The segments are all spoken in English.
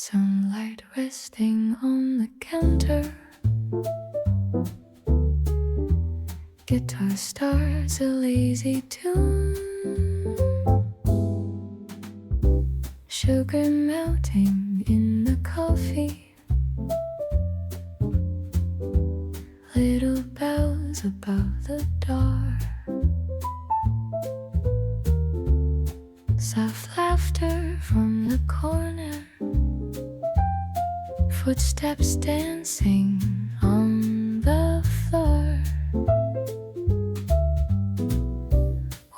Sunlight resting on the counter. Guitar starts a lazy tune. Sugar melting in the coffee. Little bells above the door. Soft laughter from the corner. Footsteps dancing on the floor.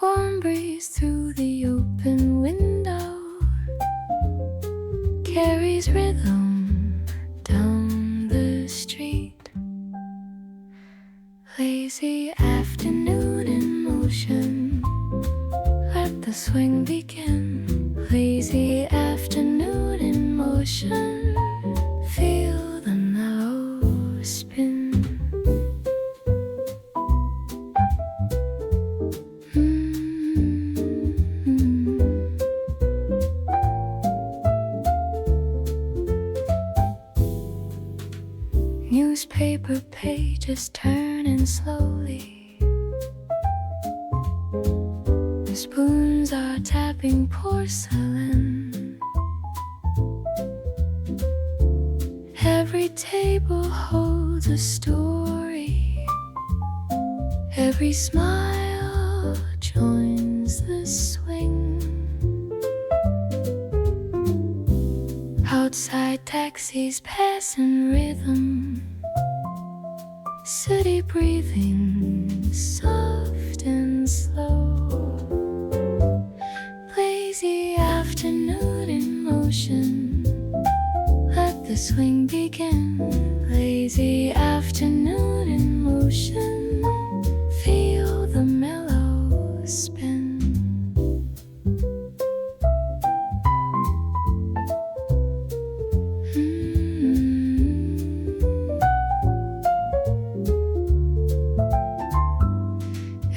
Warm breeze through the open window carries rhythm down the street. Lazy afternoon in motion. Let the swing begin. Lazy afternoon in motion. Feel the mellow spin. Newspaper pages turning slowly. The spoons are tapping porcelain. Every table holds a story. Every smile joins the swing. Outside taxis pass in rhythm. City breathing soft and slow. Lazy afternoon in motion. Let the swing begin. Lazy afternoon in motion. Feel the mellow spin.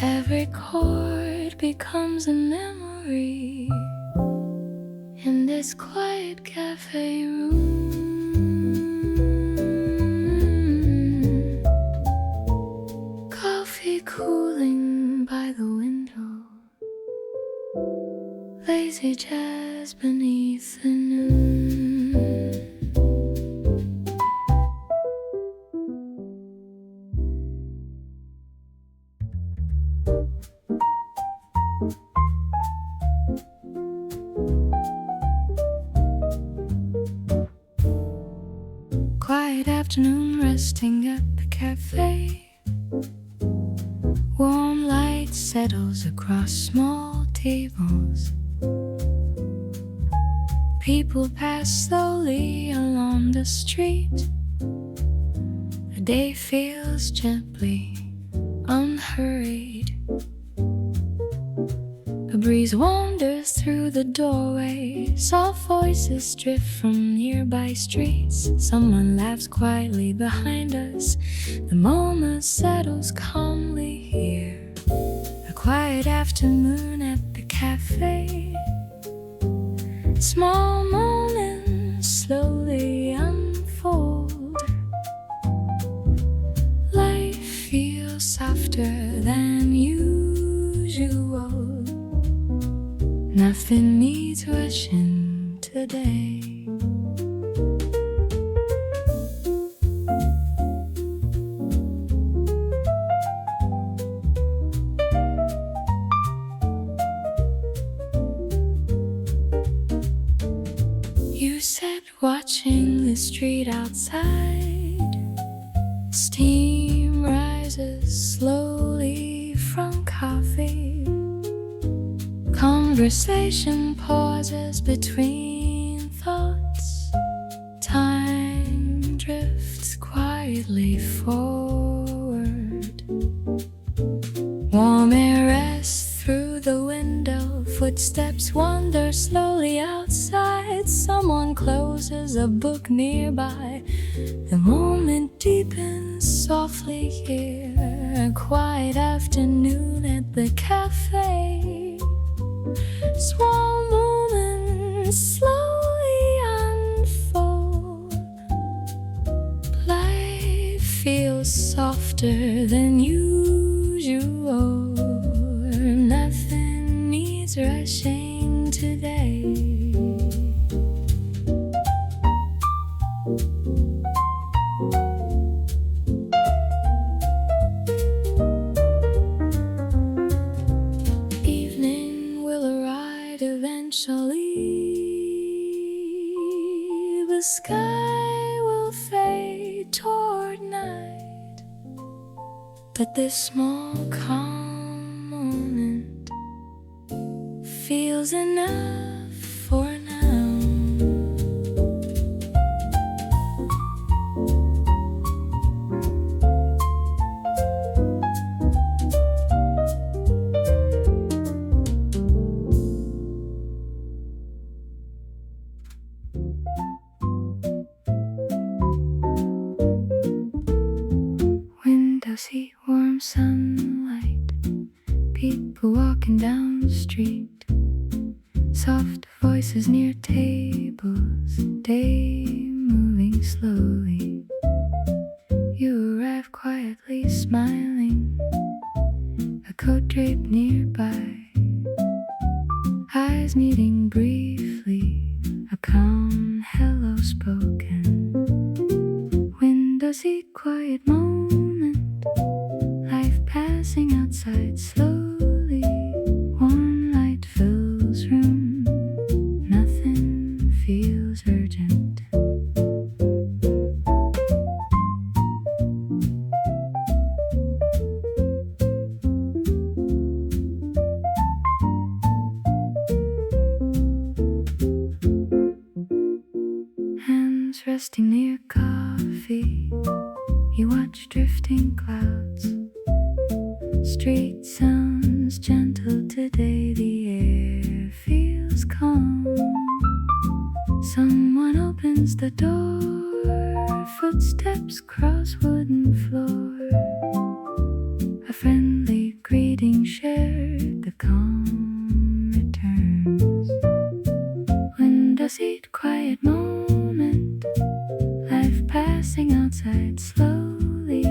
Every chord becomes a memory in this quiet cafe room. Coffee cooling by the window. Lazy jazz beneath the noon. Quiet afternoon resting at the cafe. Warm light settles across small tables. People pass slowly along the street. The day feels gently unhurried. A breeze wanders through the doorway. Soft voices drift from nearby streets. Someone laughs quietly behind us. The moment settles calmly here. A quiet afternoon at the cafe. Small moments slowly unfold. Life feels softer than usual. Nothing needs rushing today. You sat watching the street outside. Steam rises slowly from coffee. Conversation pauses between thoughts. Time drifts quietly forward. Warm air rests through the window. Footsteps wander slowly outside. Someone closes a book nearby. The moment deepens softly here. A quiet afternoon at the cafe. Small moments slowly unfold. softer than usual. Nothing needs rushing today. Evening will arrive eventually. The sky will fade toward night, but this small calm moment feels enough for now. See warm sunlight, people walking down the street, soft voices near tables, day moving slowly. You arrive quietly smiling, a coat draped nearby, eyes meeting briefly, a calm hello spoken. Window seat, quiet moment, life passing outside slowly. Warm light fills room, nothing feels urgent. Hands resting near coffee, you watch drifting clouds. Street sounds gentle today, the air feels calm. Someone opens the door, footsteps cross wooden floor. A friendly greeting shared, the calm returns. Window seat, quiet moment, life passing outside slowly.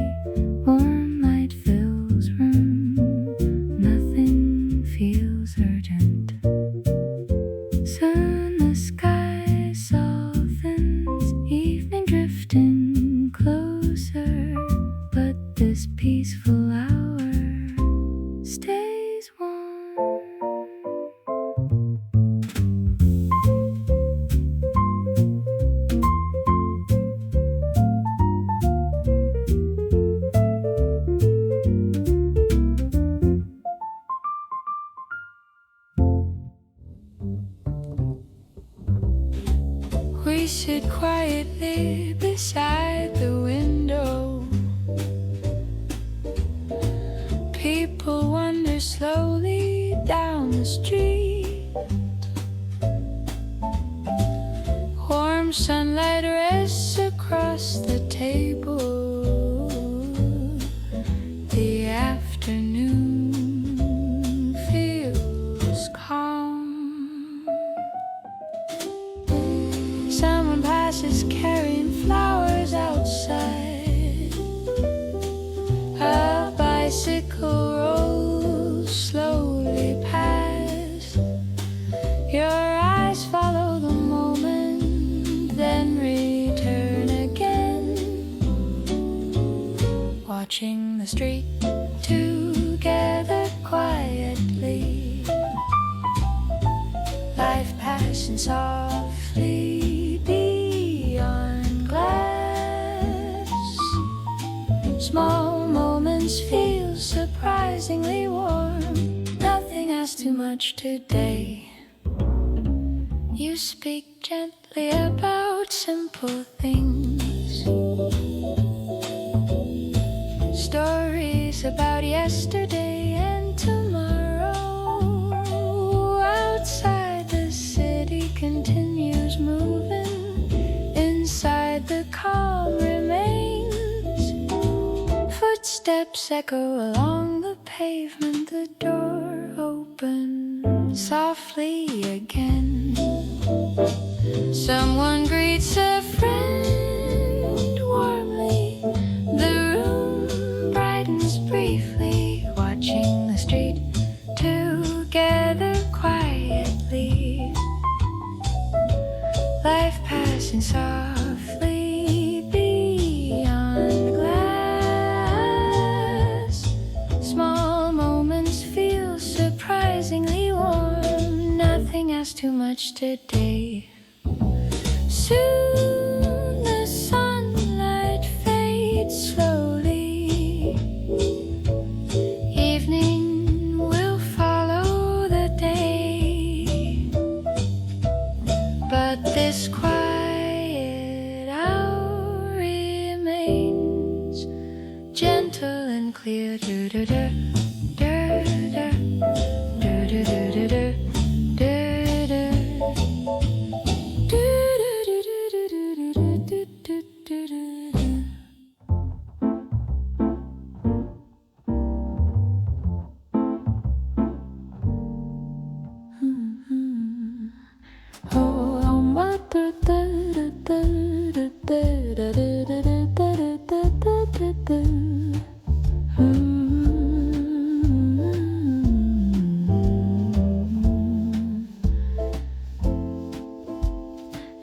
Warm light fills room, nothing feels urgent. Soon the sky softens, evening drifting closer, but this peaceful hour stays warm. We sit quietly beside the window. People wander slowly down the street. Warm sunlight rests across the table. The afternoon feels calm. Someone passes carrying flowers outside. A bicycle rolls slowly past. Your eyes follow the moment, then return again. Watching the street together quietly. Life passing softly beyond glass. Small moments feel surprisingly warm. Nothing asks too much today. You speak gently about simple things. Stories about yesterday and tomorrow. Outside the city continues moving. Inside the calm remains. Footsteps echo along the pavement. The door opens softly again. Someone greets a friend warmly. The room passing softly beyond glass. Small moments feel surprisingly warm. Nothing asks too much today. Soon the sunlight fades slowly. Evening will follow the day. But this quiet hour remains gentle and clear.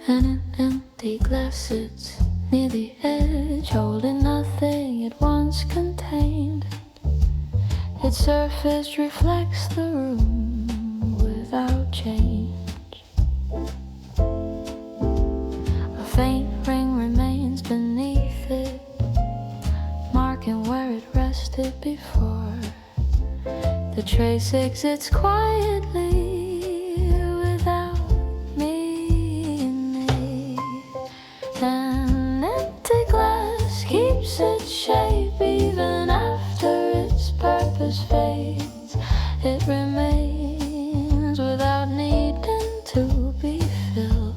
And an empty glass sits near the edge, holding nothing it once contained. Its surface reflects the room without change. A faint ring remains beneath it, marking where it rested before. The trace exits quietly without meaning. An empty glass keeps its shape even after its purpose fades. It remains without needing to be filled.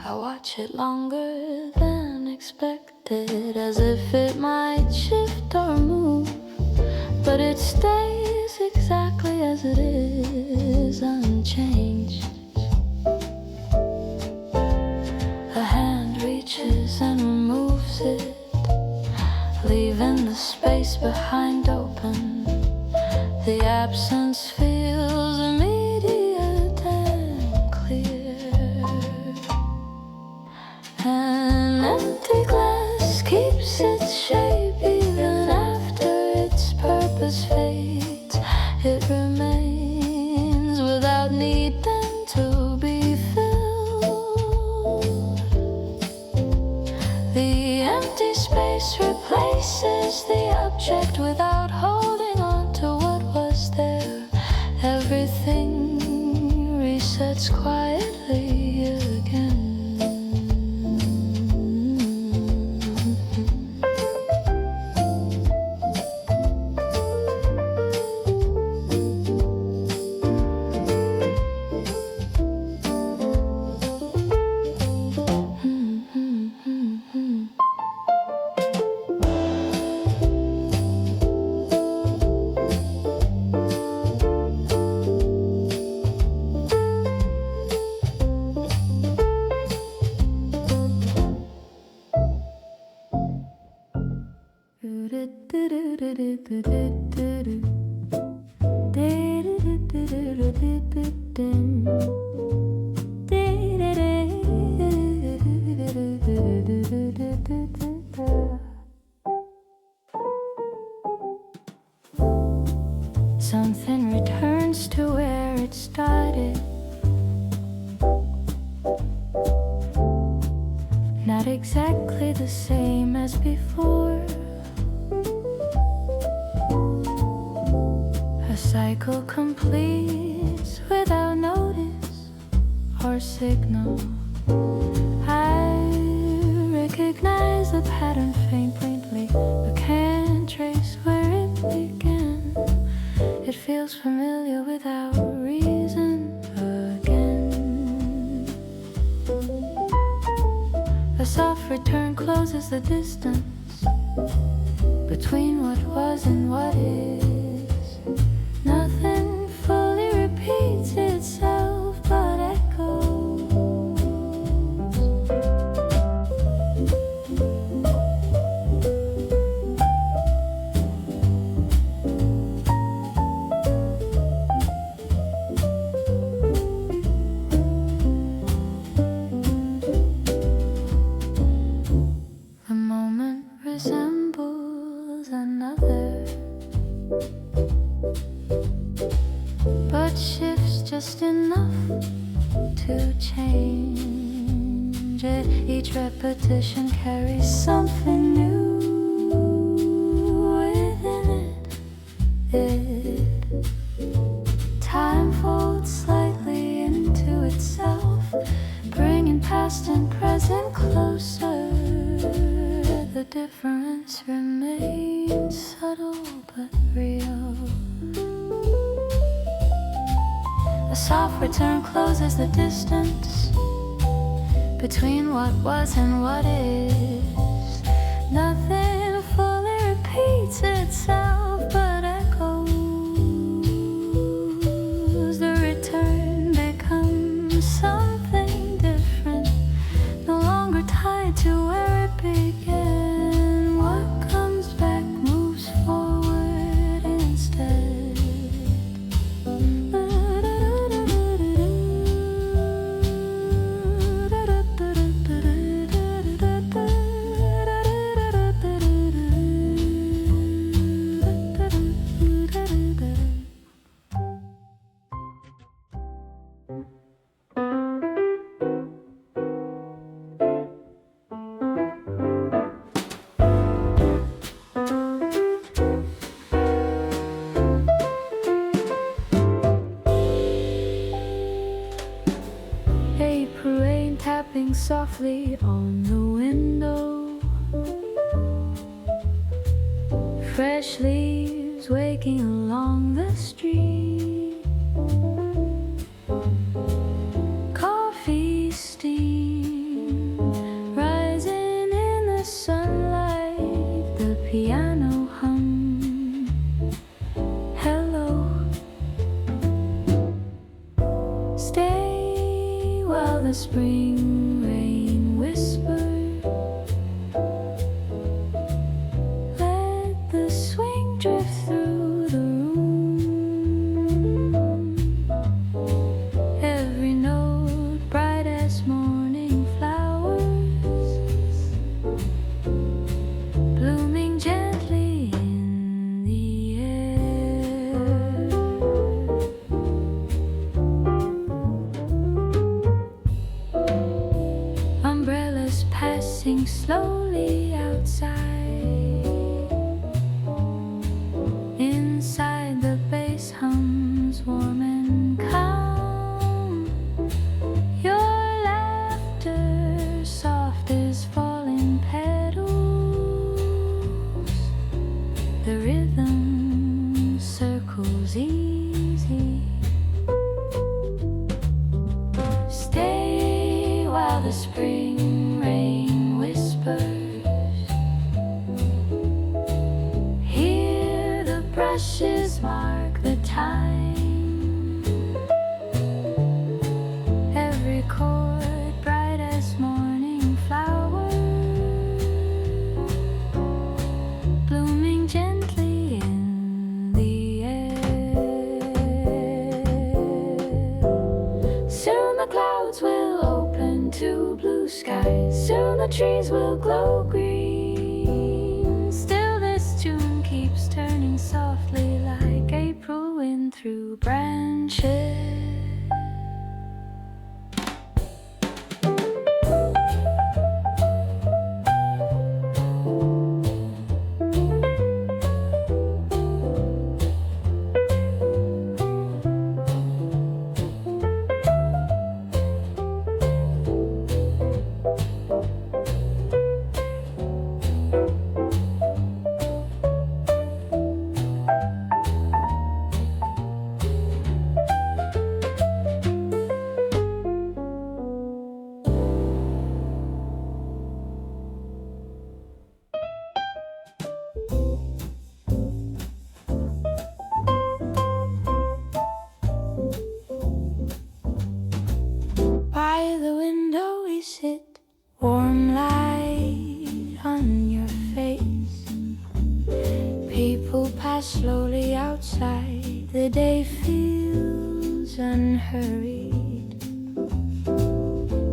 I watch it longer than expected, as if it might shift or move, but it stays exactly as it is, unchanged. A hand reaches and removes it, leaving the space behind open. The absence feels immediate and clear. An empty glass keeps its shape even after its purpose fades. It remains without needing to be filled. The empty space replaces the object without holding on to what was there. Everything resets quietly again. Something returns to where it started. Not exactly the same as before. A cycle completes without notice or signal. I recognize the pattern faintly, but can't trace where it began. It feels familiar without reason again. A soft return closes the distance between what was and what is. Nothing fully repeats itself but echoes. to change it. Each repetition carries something new within it. Time folds slightly into itself, bringing past and present closer. The difference remains subtle but real. A soft return closes the distance between what was and what is. Nothing fully repeats itself but echoes. The return becomes something different, no longer tied to where it began. What comes back moves forward instead. April rain tapping softly on the window. Fresh leaves waking along the street. Coffee steam rising in the sunlight. The piano hum. Hello. Stay while the spring rain whispers. Let the swing drift through the room. Every note bright as morning flowers, blooming gently in the air. Umbrellas passing slowly outside. Inside the bass hums warm and calm. Your laughter soft as falling petals. The rhythm circles easy. Stay while the spring rain whispers. Hear the brushes mark the time. Every chord bright as morning flowers, blooming gently in the air. Soon the clouds will open to blue skies. Soon the trees will glow green. Still this tune keeps turning softly like April wind through branches. By the window we sit, warm light on your face. People pass slowly outside. The day feels unhurried.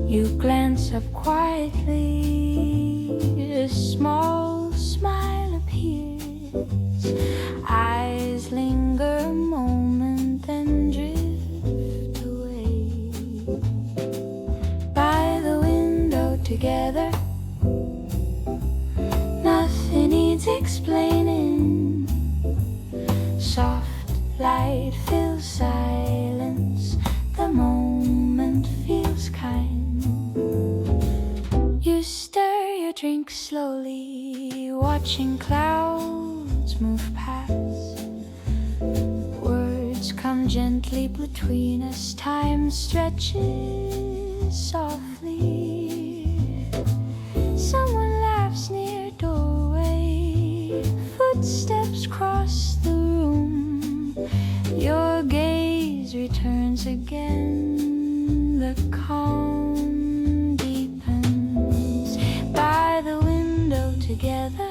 You glance up quietly. A small smile appears. Eyes linger a moment, then drift away. together. Nothing needs explaining. Soft light fills silence. The moment feels kind. You stir your drink slowly, watching clouds move past. Words come gently between us. Time stretches softly. Someone laughs near doorway. Footsteps cross the room. Your gaze returns again. The calm deepens. By the window together.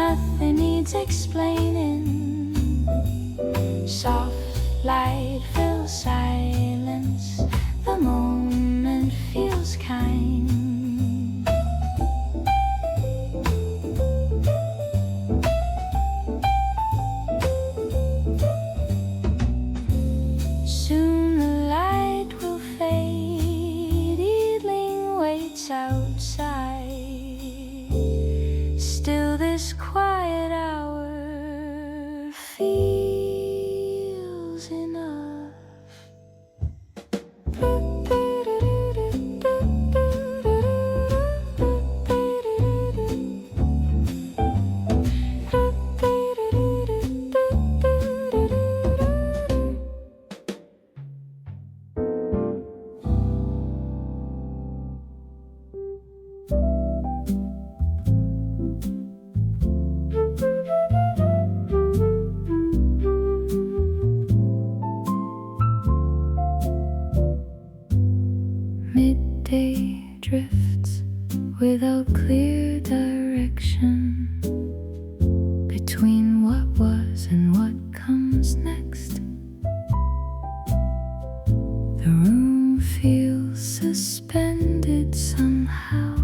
Nothing needs explaining. Soft light fills silence. The moment feels kind. Soon the light will fade. Evening waits outside. Still this quiet hour feels enough. Midday drifts without clear direction between what was and what comes next. The room feels suspended somehow.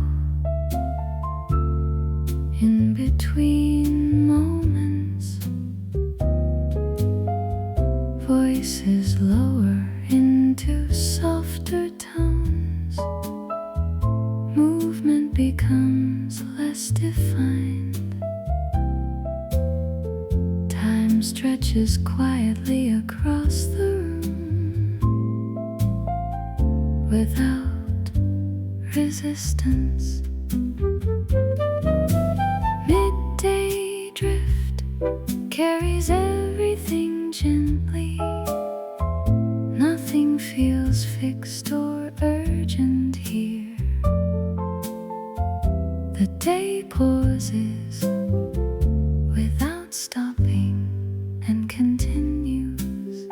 In between moments, voices lower into softer tones. Movement becomes less defined. Time stretches quietly across the room without resistance. Midday drift carries everything gently. Nothing feels fixed or urgent here. The day pauses without stopping and continues.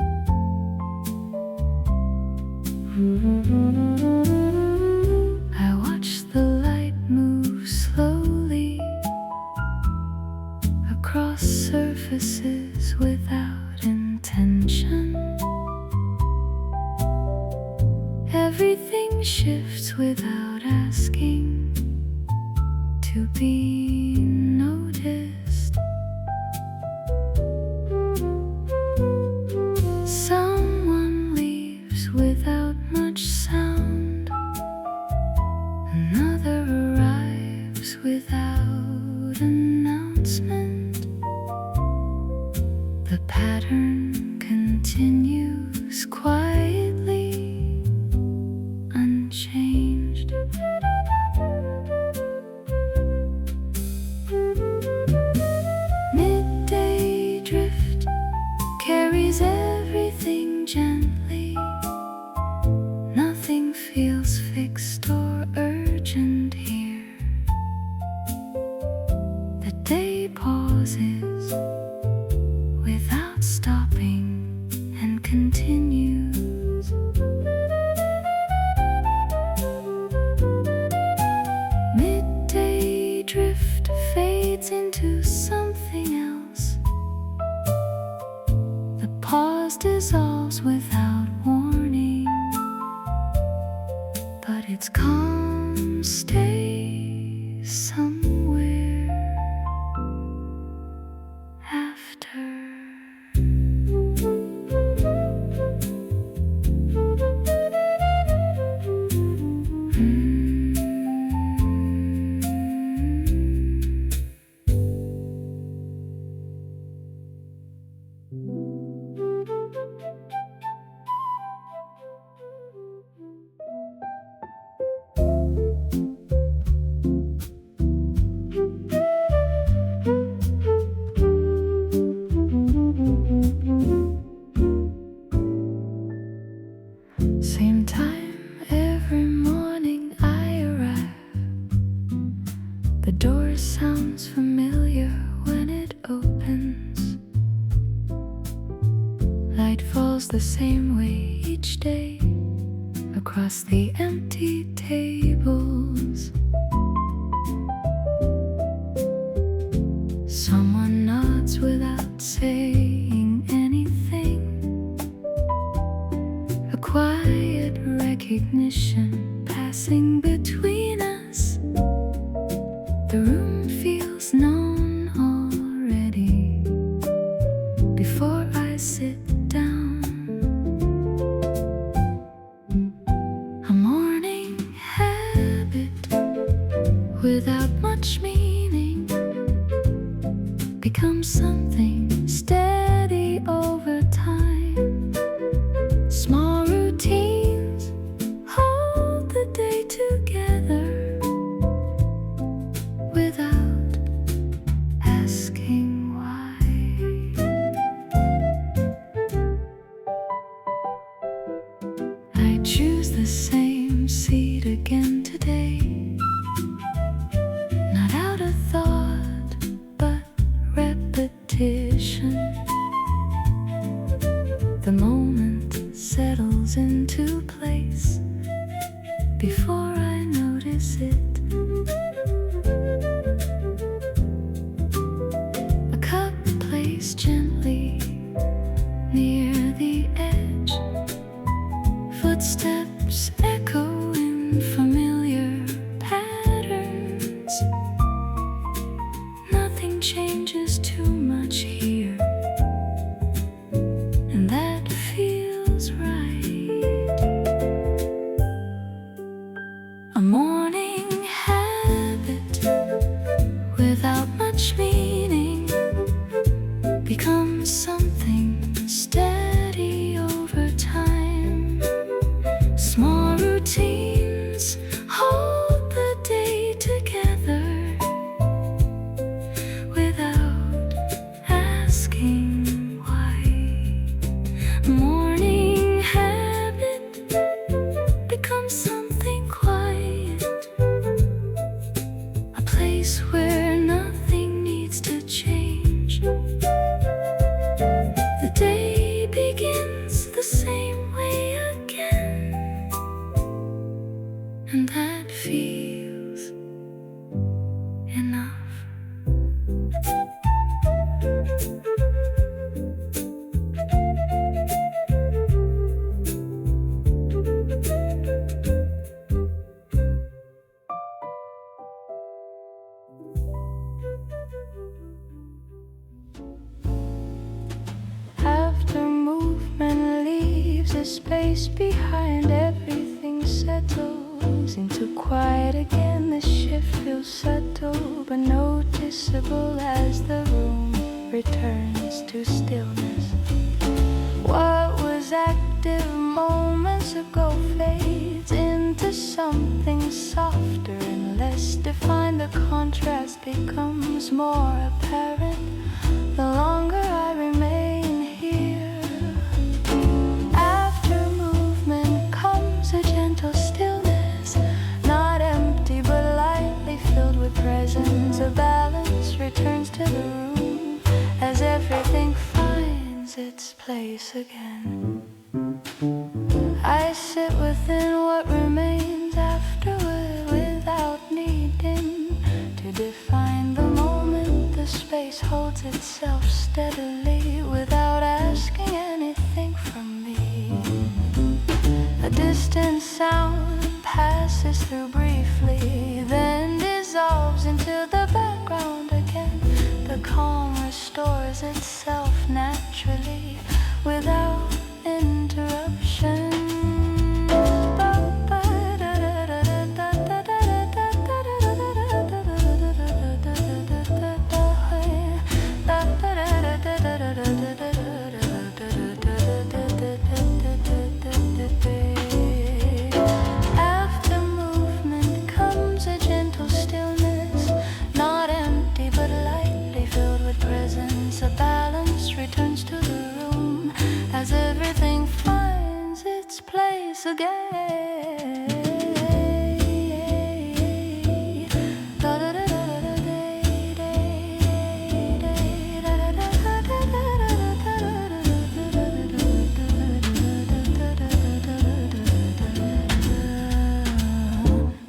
I watch the light move slowly across surfaces without intention. Everything shifts without asking to be noticed. Someone leaves without much sound. Another arrives without announcement. The pattern continues quietly, unchanged. Midday drift carries everything gently. Nothing feels fixed or urgent here. The day pauses without stopping and continues. Midday drift fades into something else. The pause dissolves without warning, but its calm stays somewhere after. Same time every morning I arrive. The door sounds familiar when it opens. Light falls the same way each day across the empty tables. Someone nods without saying anything. A quiet recognition passing between us. The room feels known already before I sit down. A morning habit without much meaning becomes something steady over time. Small routines hold the day together without asking why. I choose the same seat again today, not out of thought, but repetition. The moment settles into place before I notice it. A cup placed gently near the edge, footsteps echo in familiar patterns. Nothing changes too much here, and that feels right. A morning habit without much meaning becomes something steady over time. Small routines hold the day together without asking why. Morning habit becomes something quiet, a place where nothing needs to change. The day begins the same way again, and that feels enough. After movement leaves a space behind, everything settles into quiet again. The shift feels subtle but noticeable as the room returns to stillness. What was active moments ago fades into something softer and less defined. The contrast becomes more apparent the longer I remain here. After movement comes a gentle stillness, not empty but lightly filled with presence. A balance returns to the room as everything finds its place again. I sit within what remains afterward without needing to define the moment. The space holds itself steadily without asking anything from me. A distant sound passes through briefly, then dissolves into the background again. The calm restores itself naturally without interruption. After movement comes a gentle stillness, not empty but lightly filled with presence. A balance returns to the room as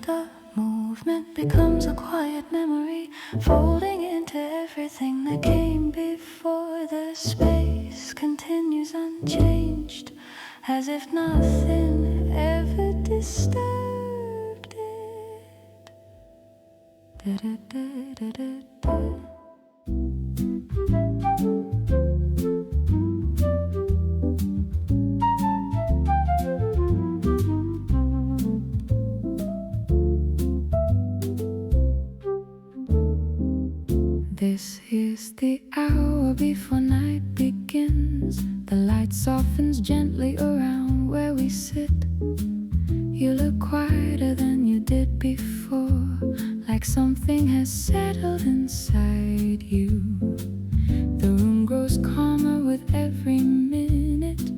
The movement becomes a quiet memory, folding into everything that came before. The space continues unchanged, as if nothing ever disturbed it. This is the hour before night begins. The light softens gently around where we sit. You look quieter than you did before, like something has settled inside you. The room grows calmer with every minute.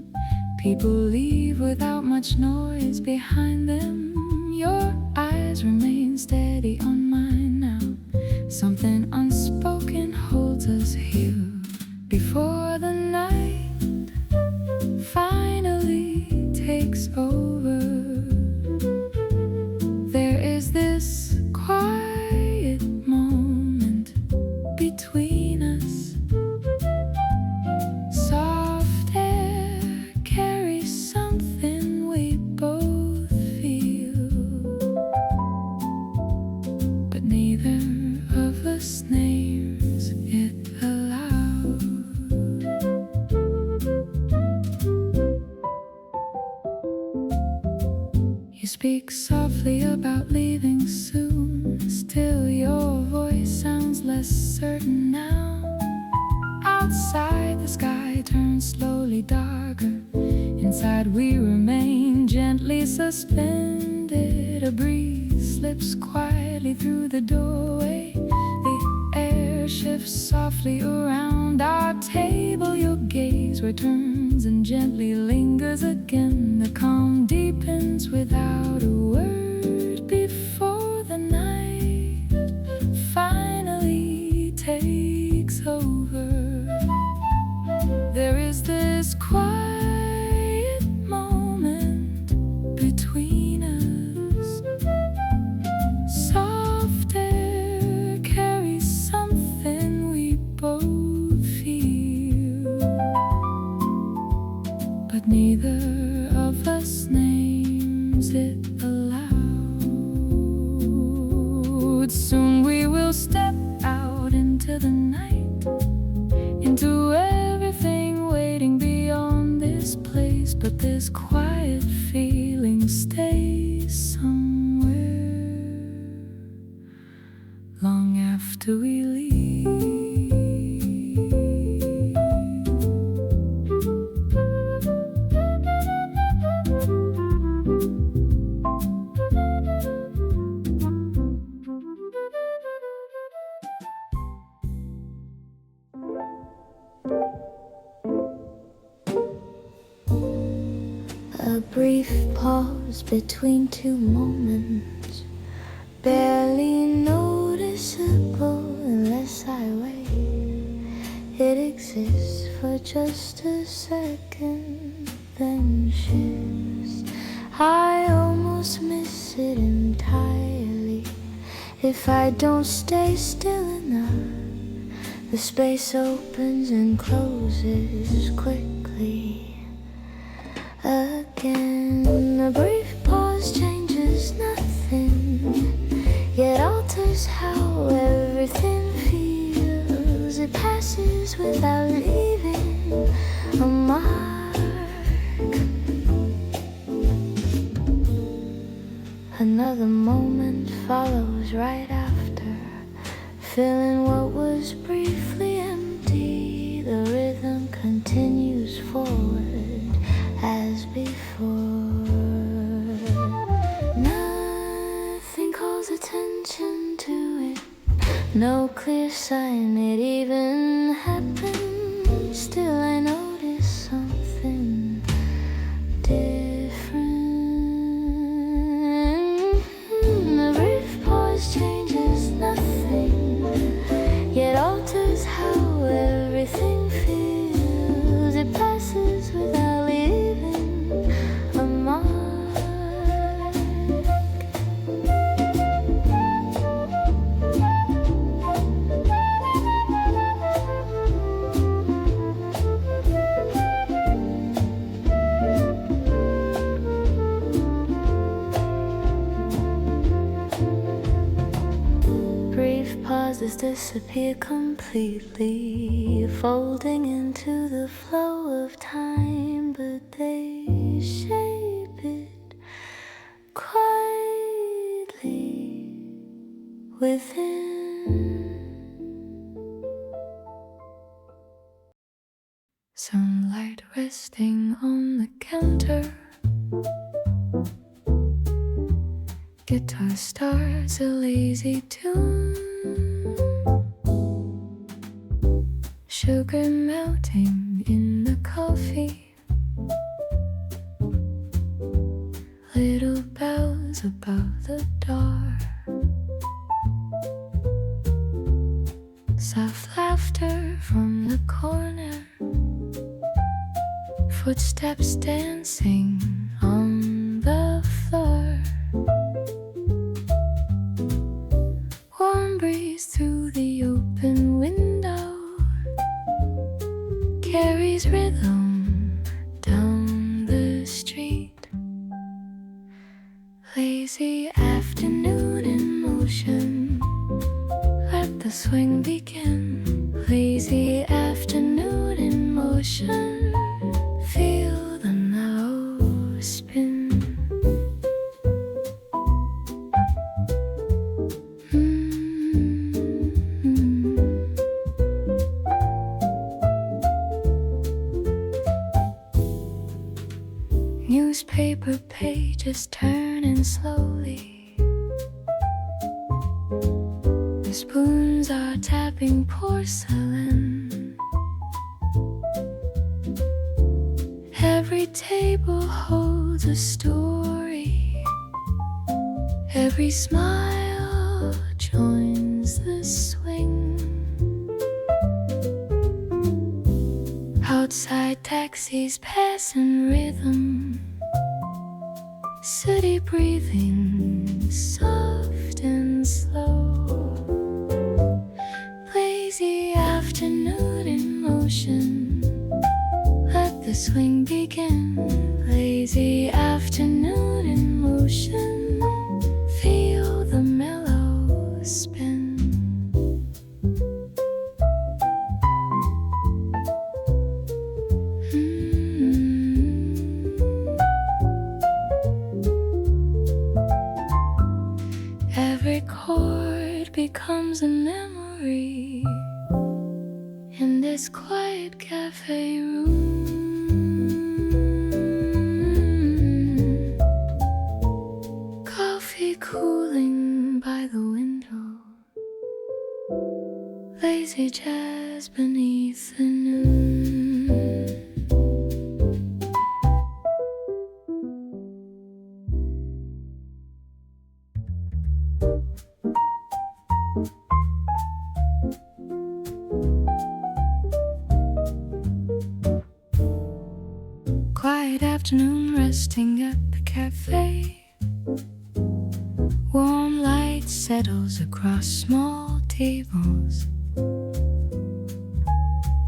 People leave without much noise behind them. Your eyes remain steady on mine now. Something unspoken holds us here. Before the night finally takes over, there is this quiet moment between us. Soft air carries something we both feel, but neither of us names it aloud. You speak softly about leaving soon. Still your voice sounds less certain now. Outside the sky turns slowly darker. Inside we remain gently suspended. A breeze slips quietly through the doorway. The air shifts softly around our table. Your gaze returns and gently lingers again. The calm deepens without a word before the night finally takes over. There is this quiet moment between us. Soft air carries something we both feel, but neither of us names it aloud. Soon we will step out into the night, into everything waiting beyond this place. But this quiet feeling stays somewhere long after we leave. A brief pause between two moments, barely noticeable unless I wait. It exists for just a second, then shifts. I almost miss it entirely if I don't stay still enough. The space opens and closes quickly again. A brief pause changes nothing, yet alters how everything feels. It passes without leaving a mark. Another moment follows right after, filling what was briefly empty. The rhythm continues forward as before. Nothing calls attention to it, no clear sign it even happened. Still I notice something different. words disappear completely, folding into the flow of time, but they shape it quietly within. Sunlight resting on the counter, guitar stars a lazy tune, sugar melting in the coffee, little bells above the door, soft laughter from the corner, footsteps dancing on the floor, warm breeze through the open window carries rhythm down the street. Lazy afternoon in motion, let the swing begin. Lazy afternoon in motion, feel the mellow spin. Newspaper pages turning slowly, the spoons are tapping porcelain. Every table holds a story, every smile joins the swing. Outside taxis pass in rhythm, city breathing soft and slow. Lazy afternoon in motion, let the swing begin. Lazy afternoon in motion, feel the mellow spin. Every chord becomes a memory in this quiet cafe room. Coffee cooling by the window, lazy jazz beneath the noon. Quiet afternoon resting at the cafe, warm light settles across small tables.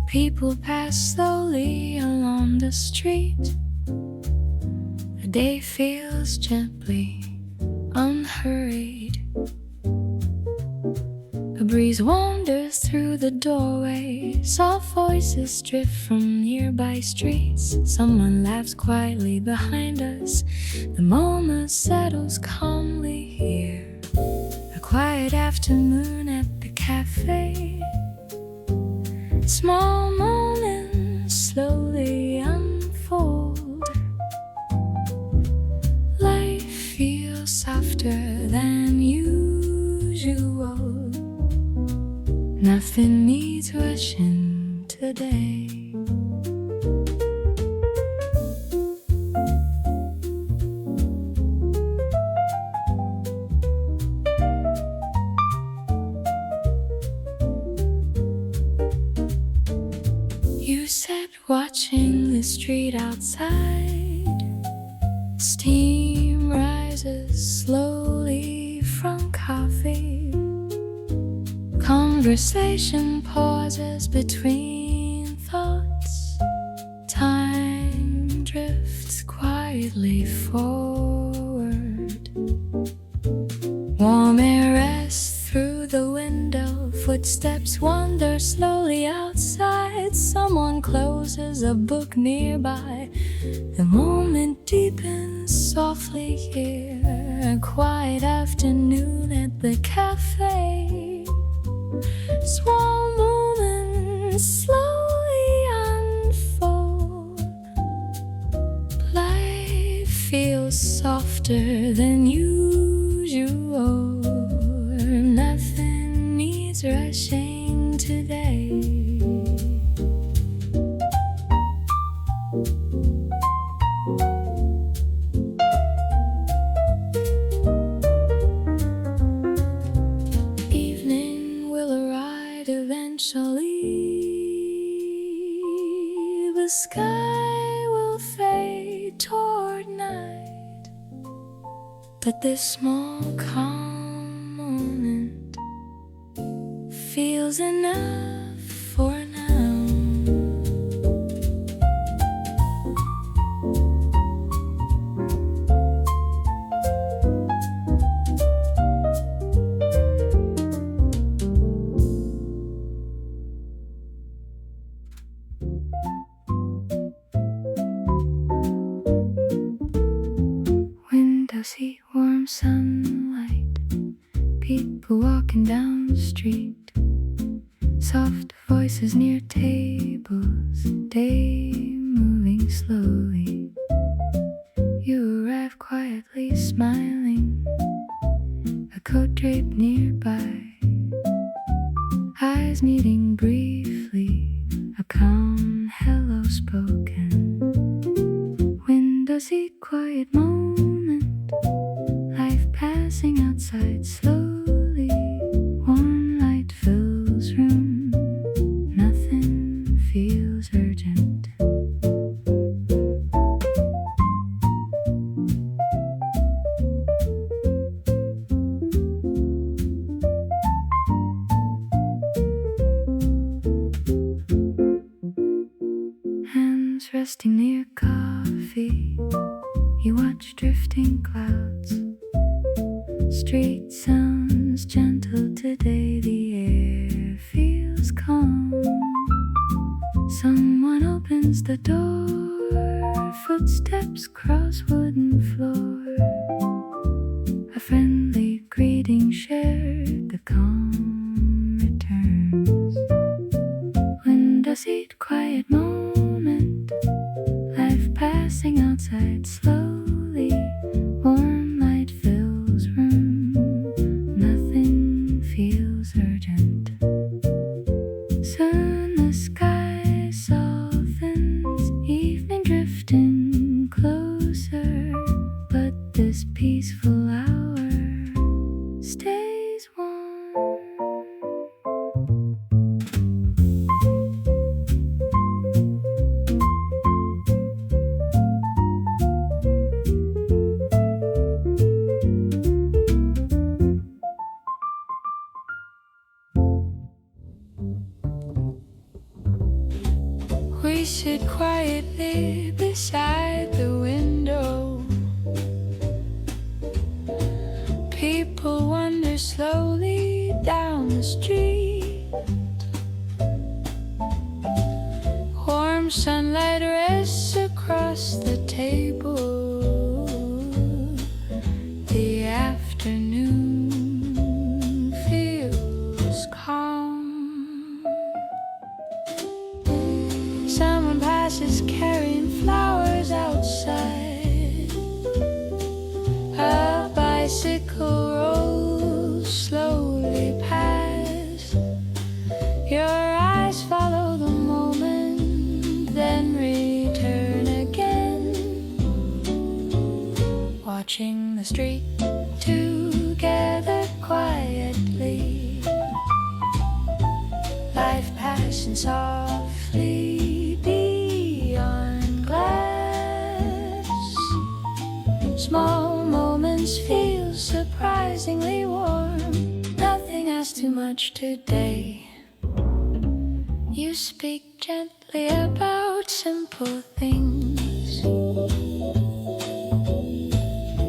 People pass slowly along the street. The day feels gently unhurried. A breeze wanders through the doorway, soft voices drift from nearby streets. Someone laughs quietly behind us. The moment settles calmly here. A quiet afternoon at the cafe. Small moments slowly unfold. Life feels softer than usual. Nothing needs rushing today. You sat watching the street outside. Steam rises slowly from coffee. Conversation pauses between thoughts. Time drifts quietly forward. Warm air rests through the window, Footsteps wander slowly outside. Someone closes a book nearby. The moment deepens softly here. A quiet afternoon at the café. Small moments slowly unfold. Life feels softer than usual. Nothing needs rushing today. Evening will arrive eventually. The sky will fade toward night, but this small calm moment feels enough for now. Window seat, warm sunlight, people walking down the street. Soft voices near tables, day moving slowly. You arrive quietly smiling, a coat draped nearby. Eyes meeting briefly, a calm hello spoken. Window seat, quiet moment, life passing outside slowly. Warm light fills room, nothing feels urgent. Hands resting near coffee, you watch drifting clouds. Street sounds gentle today, the air feels calm. Someone opens the door, footsteps cross wooden floor. A friendly greeting shared, the calm returns. Window seat, quiet moment, life passing outside slowly. Warm light fills room, nothing feels urgent. Soon the sky softens, evening drifting closer. But this peaceful hour stays warm. We sit quietly beside the window. People wander slowly down the street. Warm sunlight rests across the table. The afternoon feels calm. Someone passes carrying flowers outside. A bicycle rolls slowly past. Your eyes follow the moment, then return again. Watching the street together quietly. Life passing softly beyond glass. Small moments feel surprisingly warm. Nothing asks too much today. You speak gently about simple things.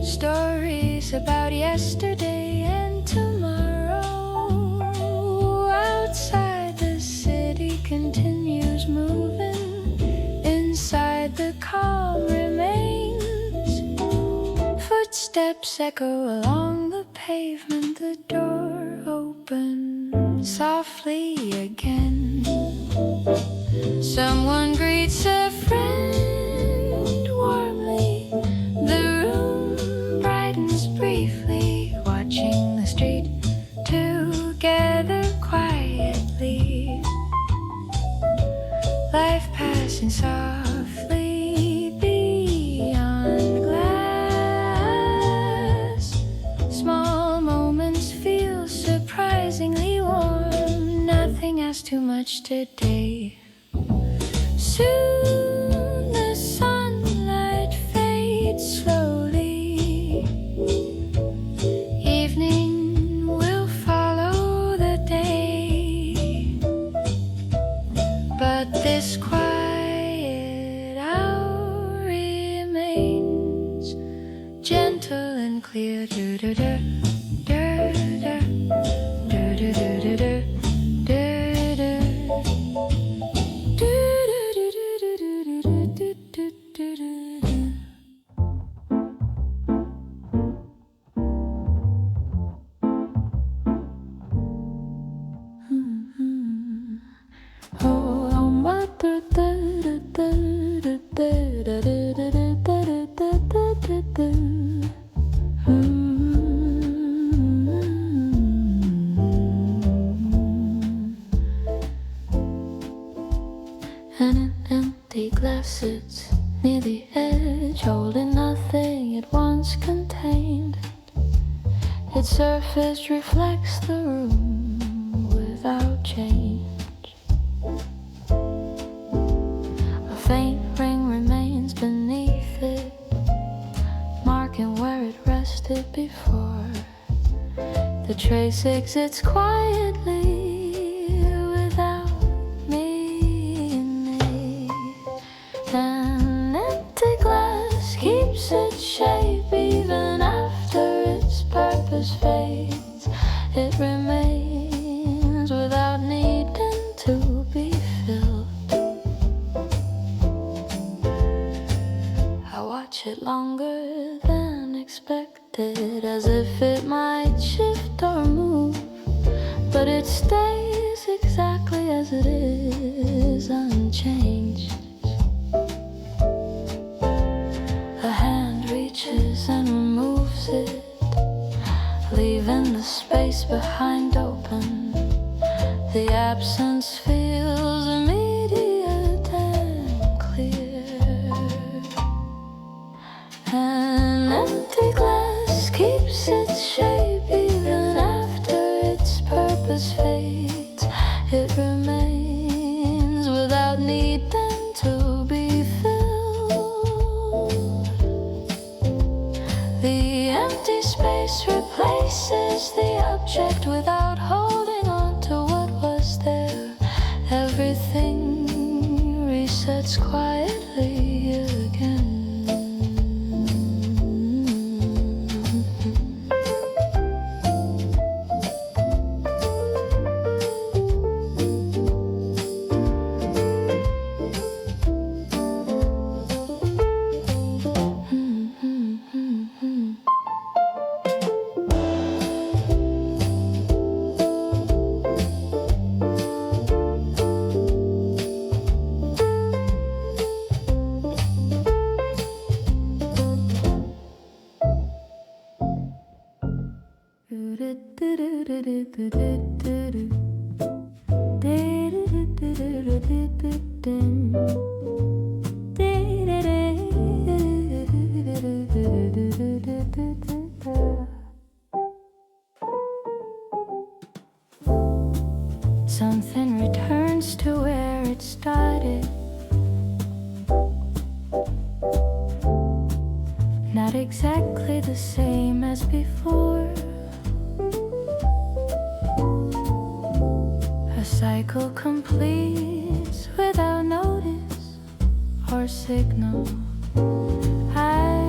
Stories about yesterday and tomorrow. Footsteps echo along the pavement. The door opens softly again. Someone greets a friend warmly. The room brightens briefly, watching the street together quietly. Life passing softly beyond glass. Small moments feel surprisingly warm. Nothing asks too much today. Soon the sunlight fades slowly. Evening will follow the day. But this quiet hour remains gentle and clear. And an empty glass sits near the edge, holding nothing it once contained. Its surface reflects the room without change. A faint ring remains beneath it, marking where it rested before. The trace exits quietly without meaning. An empty glass keeps its shape even after its purpose fades. It remains without needing to be filled. I watch it longer than expected, as if it might shift or move, but it stays exactly as it is, unchanged. A hand reaches and removes it, leaving the space behind open. The absence feels immediate and clear. An empty glass keeps its shape even after its purpose fades. It remains without needing to be filled. The empty space replaces the object without holding on to what was there. Everything resets quietly again. Something returns to where it started. Not exactly the same as before. A cycle completes without notice or signal. I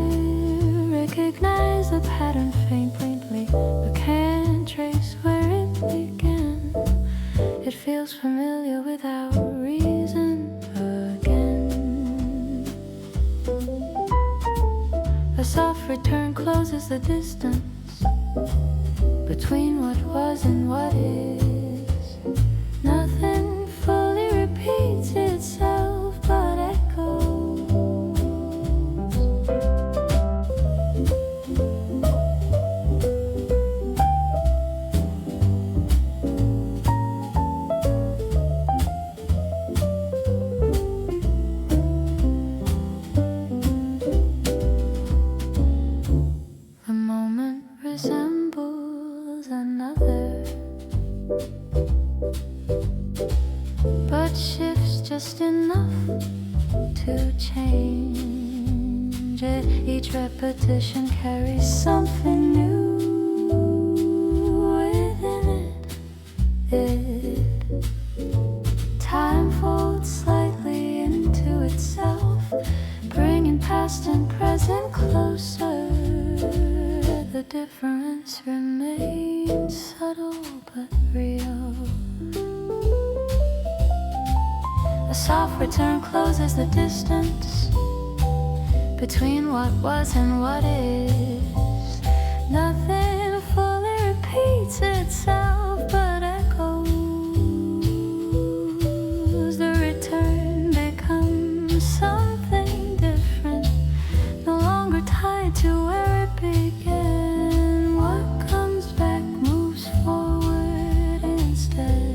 recognize the pattern faintly, but can't trace where it began. It feels familiar without reason again. A soft return closes the distance between what was and what is. Nothing fully repeats itself but echoes. The moment resembles another, but shifts just enough to change it. Each repetition carries something new within it. Time folds slightly into itself, bringing past and present closer. The difference remains subtle but real. A soft return closes the distance between what was and what is. Nothing fully repeats itself but echoes. The return becomes something different, no longer tied to where it began. What comes back moves forward instead.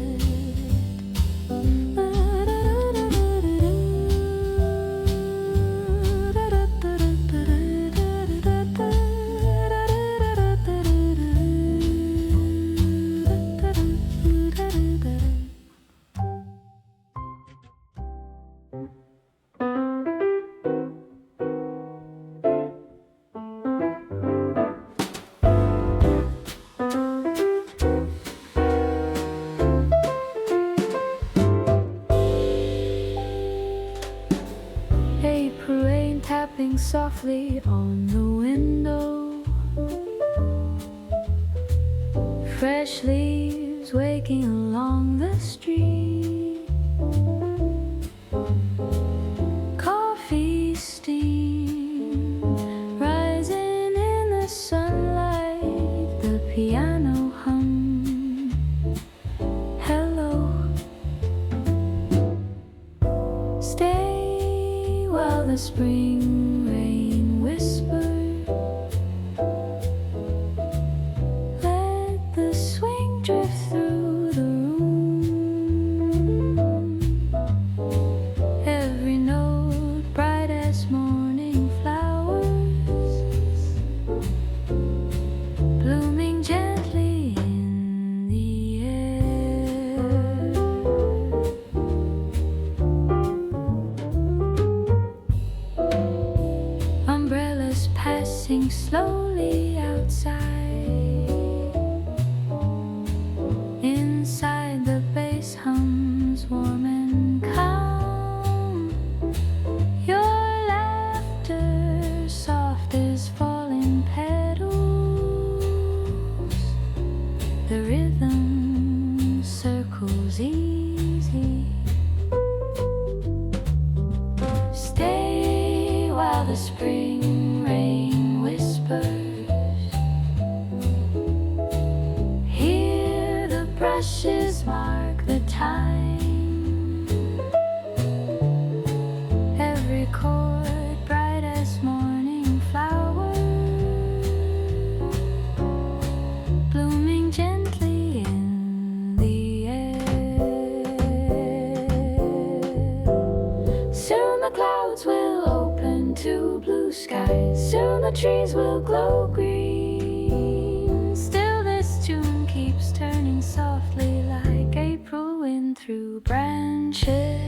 April rain tapping softly on the window. Fresh leaves waking along the street. Coffee steam rising in the sunlight. The piano hum. Hello. Stay while the spring rain whispers. Let the swing drift through the room. Every note bright as morning flowers, blooming gently in the air. Umbrellas passing slowly outside. Inside the bass hums warm and calm. Your laughter soft as falling petals. The rhythm circles easy. Stay while the spring rain whispers. Hear the brushes mark the time. Every chord bright as morning flowers, blooming gently in the air. Soon the clouds will open to blue skies. Soon the trees will glow green. Still this tune keeps turning softly like April wind through branches.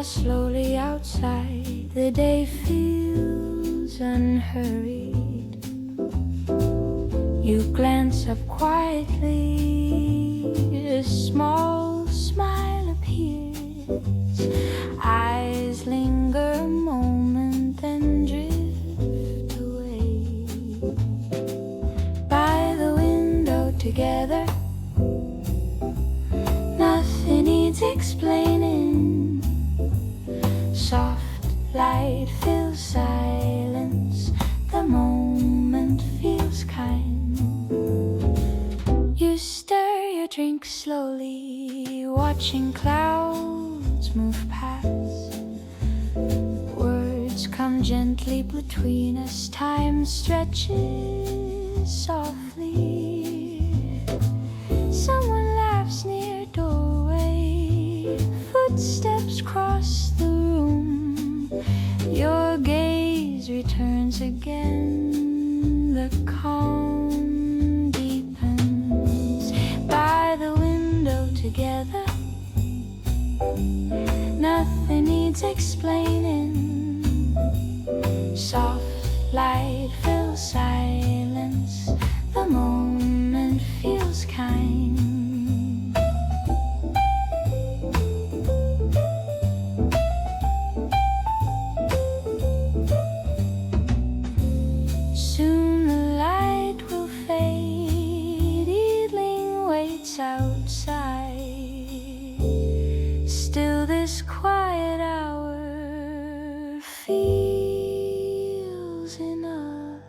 pass slowly outside. The day feels unhurried. You glance up quietly, a small smile appears. Eyes linger a moment, then drift away. By the window together, nothing needs explaining. Soft light fills silence, the moment feels kind. You stir your drink slowly, watching clouds move past. Words come gently between us, time stretches softly. Someone laughs near doorway, footsteps cross the room. Your gaze returns again, the calm deepens. By the window together, nothing needs explaining. Soft light fills silence, the moment feels kind. Soon the light will fade, evening waits outside. Still this quiet hour feels enough.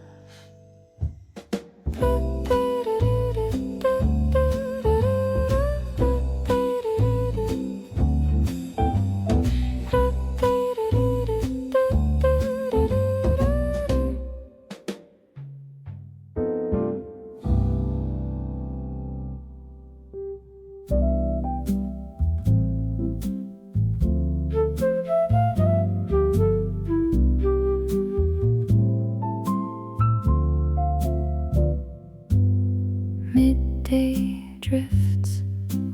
Midday drifts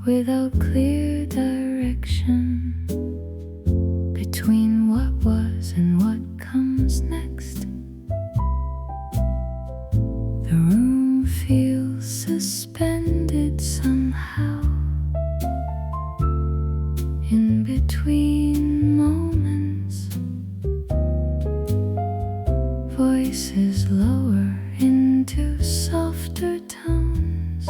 without clear direction between what was and what comes next. The room feels suspended somehow in between moments. Voices lower into softer tones.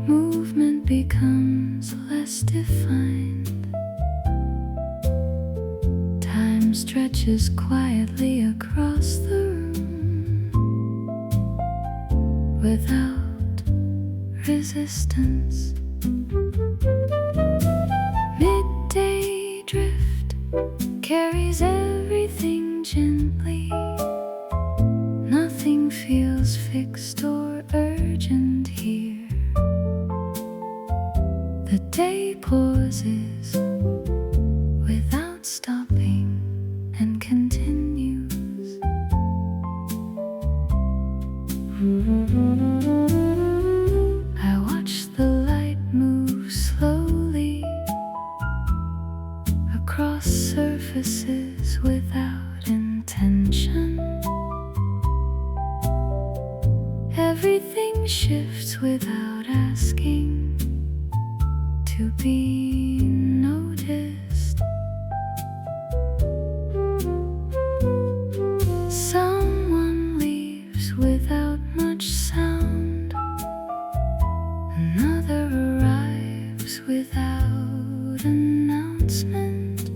Movement becomes less defined. Time stretches quietly across the room without resistance. Midday drift carries everything gently. Nothing feels fixed or urgent here. The day pauses without stopping and continues. I watch the light move slowly across surfaces without intention. Everything shifts without asking to be noticed. Someone leaves without much sound. Another arrives without announcement.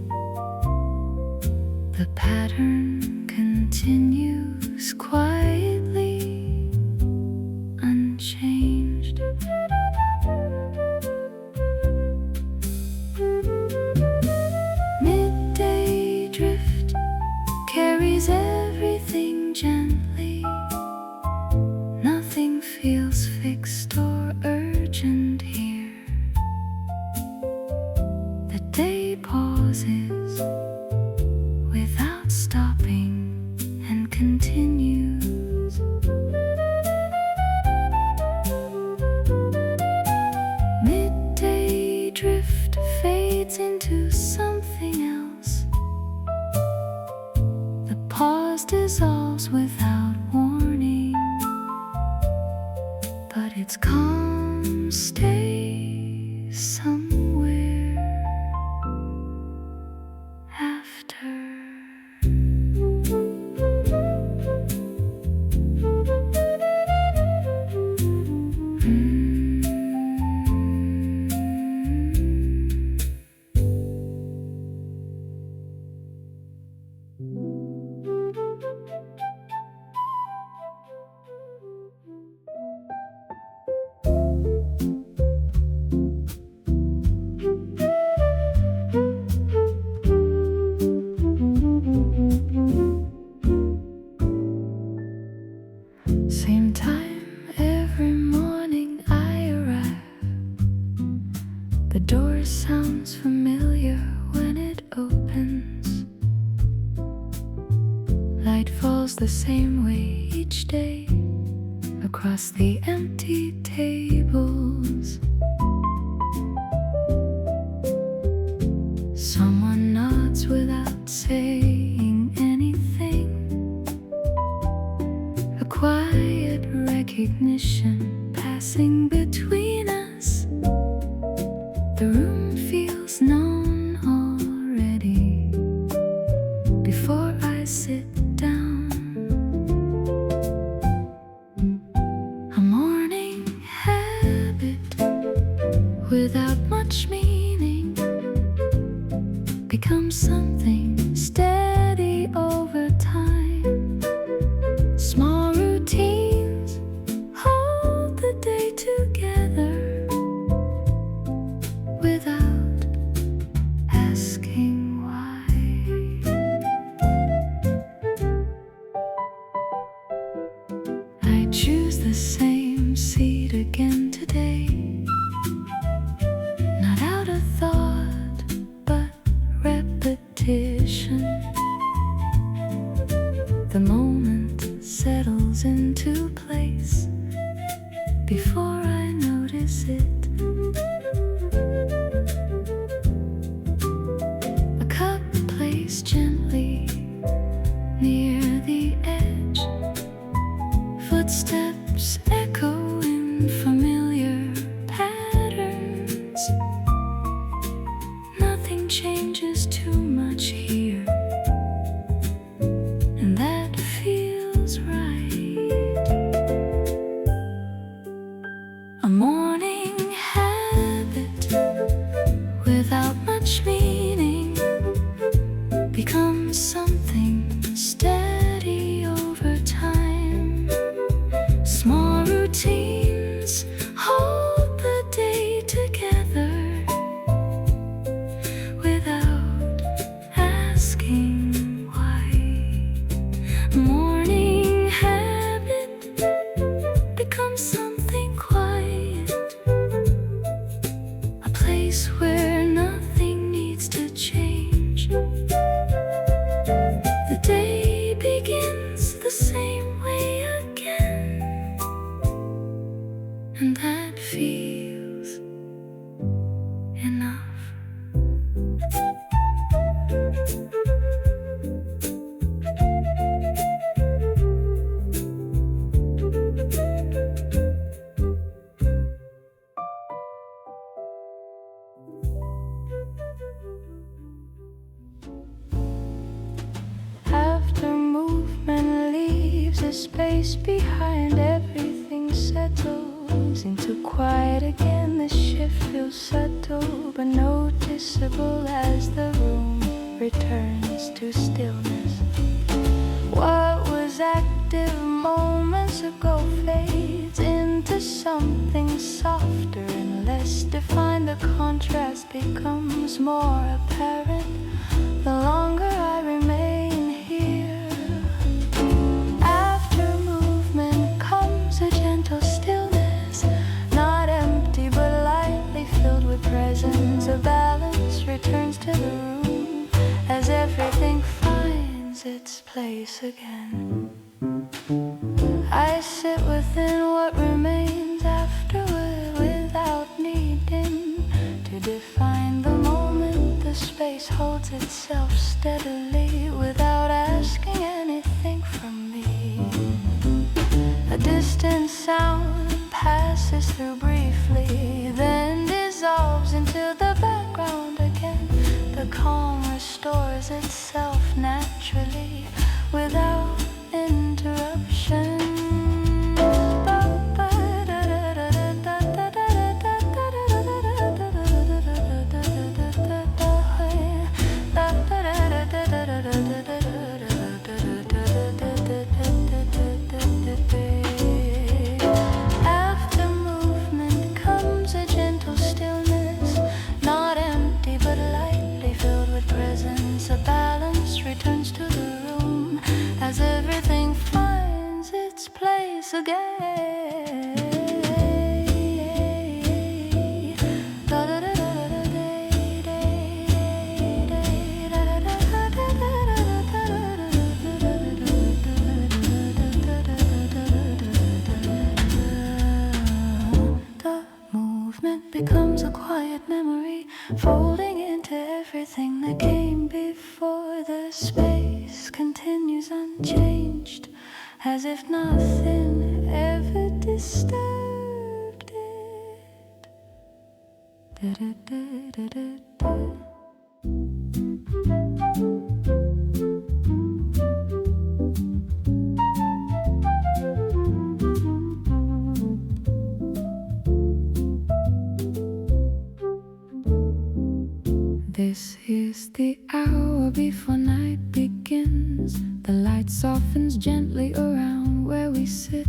The pattern continues quietly, unchanged. Midday drift carries everything gently. Nothing feels fixed or urgent here. The day pauses without stopping and continues. Midday drift fades into something past dissolves without warning, but its calm stays somewhere after. Same time every morning I arrive. The door sounds familiar when it opens. Light falls the same way each day across the empty tables. Someone nods without saying anything. A quiet recognition passing between us. The room feels known already before I sit down. A morning habit without much meaning becomes something steady over time. Small routines hold the day together without asking why. I choose the same seat again today, not out of thought, but repetition. The moment settles into place before I notice it. A cup placed gently near the edge, footsteps echo in familiar patterns. Nothing changes too much here, and that feels right. A morning habit without much meaning becomes something steady over time. Small routines hold the day together without asking why. Morning habit becomes something quiet, a place where nothing needs to change. The day begins the same way again, and that feels enough. After movement leaves a space behind, everything settles into quiet again. The shift feels subtle but noticeable as the room returns to stillness. What was active moments ago fades into something softer and less defined. The contrast becomes more apparent the longer I remain here. After movement comes a gentle stillness, not empty but lightly filled with presence. A balance returns to the room as everything finds its place again. I sit within what remains afterward without needing to define the moment. The space holds itself steadily without asking anything does itself naturally without interruption. After movement comes a gentle stillness, not empty but lightly filled with presence. A balance returns to the room as everything finds its place again. Becomes a quiet memory, folding into everything that came before. The space continues unchanged, as if nothing ever disturbed it. This is the hour before night begins. The light softens gently around where we sit.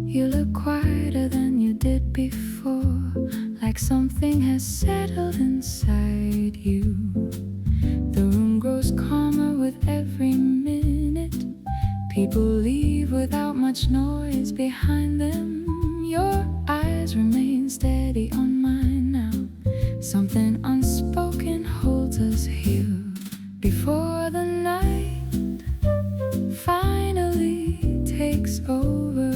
You look quieter than you did before, like something has settled inside you. The room grows calmer with every minute. People leave without much noise behind them. Your eyes remain steady on mine now. Something unspoken holds us here before the night finally takes over.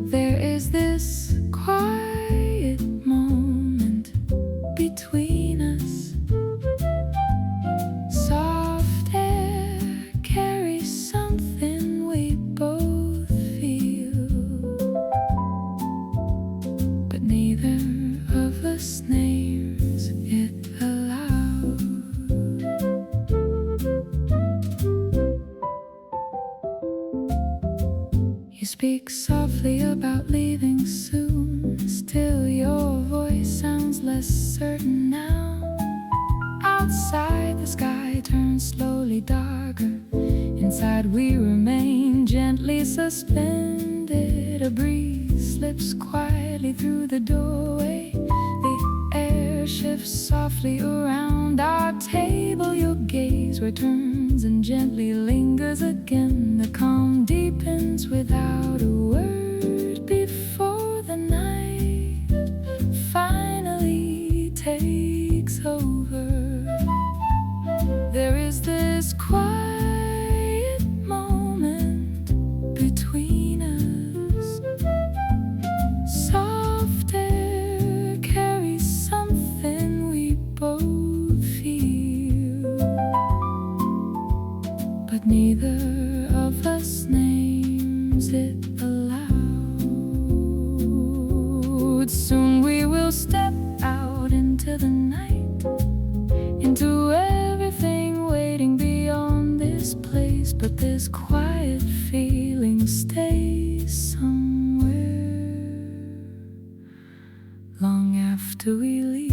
There is this quiet moment between us. Soft air carries something we both feel, but neither of us names it aloud. You speak softly about leaving soon. Still your voice sounds less certain now. Outside the sky turns slowly darker. Inside we remain gently suspended. A breeze slips quietly through the doorway. The air shifts softly around our table. Your gaze returns and gently lingers again. The calm deepens without a word before the night finally takes over. There is this quiet moment between us. Soft air carries something we both feel, but neither of us names it aloud. Soon we will step out into the night, into everything waiting beyond this place. But this quiet feeling stays somewhere long after we leave.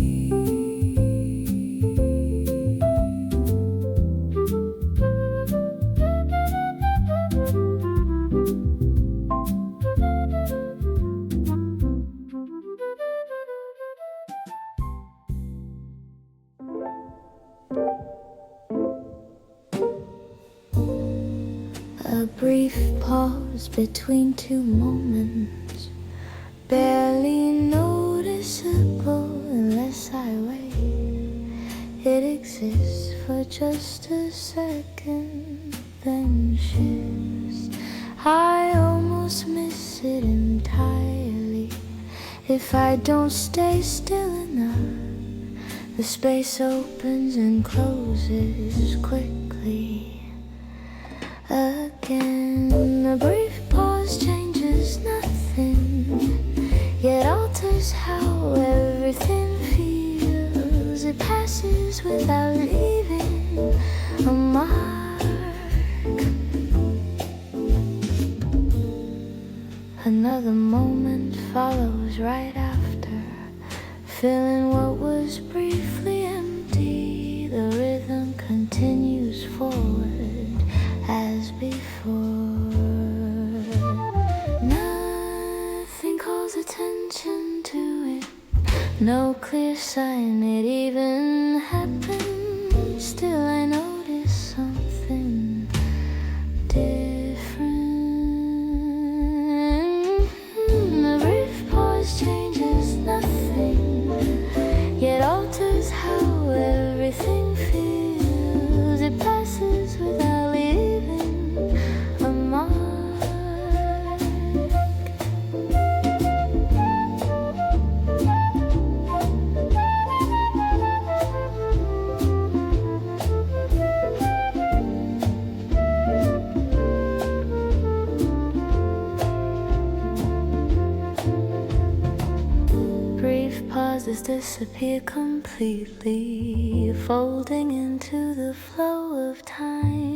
A brief pause between two moments, barely noticeable unless I wait. It exists for just a second, then shifts. I almost miss it entirely if I don't stay still enough. The space opens and closes quickly again. A brief pause changes nothing, yet alters how everything feels. it passes without leaving a mark. Another moment follows right after, filling what was briefly empty. The rhythm continues forward as before. Nothing calls attention to it, no clear sign it even happened. Still I notice something different. A brief pause changes nothing, yet alters how everything feels. It passes without leaving a mark. Brief pauses disappear completely, folding into the flow of time.